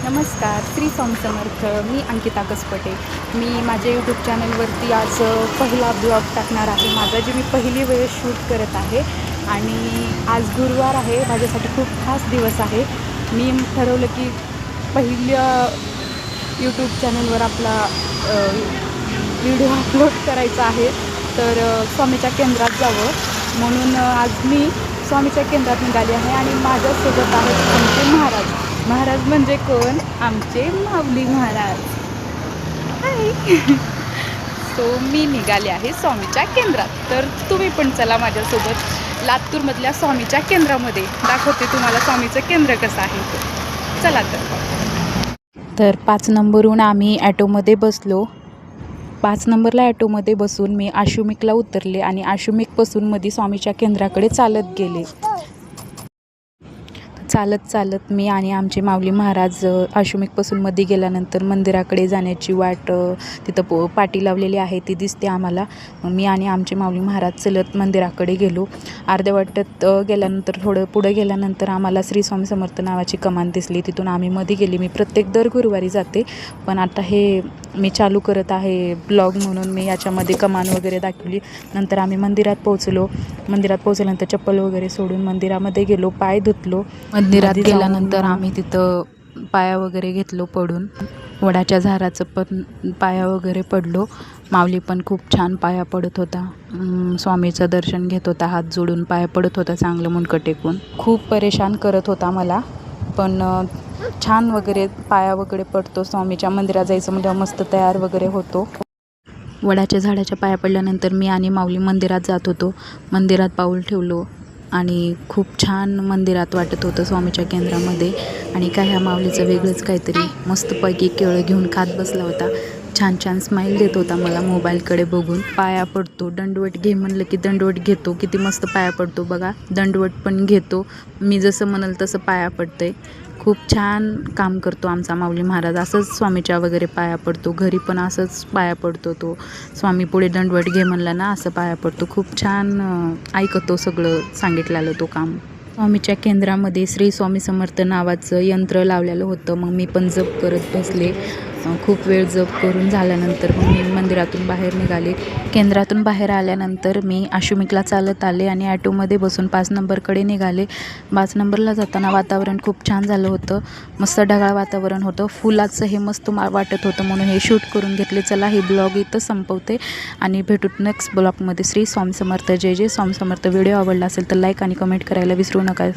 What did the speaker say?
नमस्कार, श्री स्वामी समर्थ. मी अंकिता कसपटे. मी माझ्या यूट्यूब चॅनलवरती आज पहिला ब्लॉग टाकणार आहे. माझा जी मी पहिली वेळेस शूट करत आहे आणि आज गुरुवार आहे. माझ्यासाठी खूप खास दिवस आहे. मी ठरवलं की पहिल्या यूट्यूब चॅनलवर आपला व्हिडिओ अपलोड करायचा आहे. तर स्वामीच्या केंद्रात जावं म्हणून आज मी स्वामीच्या केंद्रात निघाली आहे आणि माझ्यासोबत आहेत आमचे महाराज म्हणजे कोण? आमचे माऊली महाराज. हाय. सो मी निघाले आहे स्वामीच्या केंद्रात. तर तुम्ही पण चला माझ्यासोबत. लातूरमधल्या स्वामीच्या केंद्रामध्ये दाखवते तुम्हाला स्वामीचं केंद्र कसं आहे. चला तर 5 नंबरहून आम्ही ॲटोमध्ये बसलो. 5 नंबरला ॲटोमध्ये बसून मी आश्विमिकला उतरले आणि आश्विमिकपासून मध्ये स्वामीच्या केंद्राकडे चालत गेले. चालत मी आणि आमचे माऊली महाराज आश्विमिकपासून मध्ये गेल्यानंतर मंदिराकडे जाण्याची वाट तिथं पाटी लावलेली आहे ती दिसते आम्हाला. मी आणि आमचे माऊली महाराज चलत मंदिराकडे गेलो. अर्ध्या वाटेत गेल्यानंतर थोडं पुढं गेल्यानंतर आम्हाला श्री स्वामी समर्थ नावाची कमान दिसली. तिथून आम्ही मध्ये गेली. मी प्रत्येक दर गुरुवारी जाते, पण आता हे मी चालू करत आहे ब्लॉग म्हणून मी याच्यामध्ये कमान वगैरे दाखवली. नंतर आम्ही मंदिरात पोहोचलो. मंदिरात पोहोचल्यानंतर चप्पल वगैरे सोडून मंदिरामध्ये गेलो. पाय धुतलो. मंदिरात गेल्यानंतर आम्ही तिथं पाया वगैरे घेतलो पडून. वडाच्या झाडाचं पण पाया वगैरे पडलो. माऊली पण खूप छान पाया पडत होता. स्वामीचं दर्शन घेत होता. हात जोडून पाया पडत होता चांगलं मुंडकं टेकून. खूप परेशान करत होता मला, पण छान वगैरे पाया वगैरे पडतो. स्वामीच्या मंदिरात जायचं म्हणजे मस्त तयार वगैरे होतो. वडाच्या झाडाच्या पाया पडल्यानंतर मी आणि माऊली मंदिरात जात होतो. मंदिरात पाऊल ठेवलो आणि खूप छान मंदिरात वाटत होतं स्वामीच्या केंद्रामध्ये. आणि काय ह्या माऊलीचं वेगळंच काहीतरी मस्तपैकी केळं घेऊन खात बसला होता. छान स्माईल देत होता मला मोबाईलकडे बघून. पाया पडतो, दंडवट घे म्हणलं की दंडवट घेतो. किती मस्त पाया पडतो बघा. दंडवट पण घेतो. मी जसं म्हणाल तसं पाया पडतंय. खूप छान काम करतो आमचा माऊली महाराज. असंच स्वामीच्या वगैरे पाया पडतो. घरी पण असंच पाया पडतो तो. स्वामी पुढे दंडवट घे म्हणला ना असं पाया पडतो. खूप छान ऐकतो सगळं सांगितलेलं तो काम. स्वामीच्या केंद्रामध्ये श्री स्वामी समर्थ नावाचं यंत्र लावलेलं होतं. मग मी पण जप करत बसले. खूप वेळ जप करून झाल्यानंतर मग मी मंदिरातून बाहेर निघाले. केंद्रातून बाहेर आल्यानंतर मी आश्विमिकला चालत आले आणि ॲटोमध्ये बसून 5 नंबरकडे निघाले. 5 नंबरला जाताना वातावरण खूप छान झालं होतं. मस्त ढगाळ वातावरण होतं. फुलाचं हे मस्त वाटत होतं म्हणून हे शूट करून घेतले. चला हे ब्लॉग इथं संपवते आणि भेटू नेक्स्ट ब्लॉगमध्ये. श्री स्वामी समर्थ. जय जय स्वामी समर्थ. व्हिडिओ आवडला असेल तर लाईक आणि कमेंट करायला विसरू नका.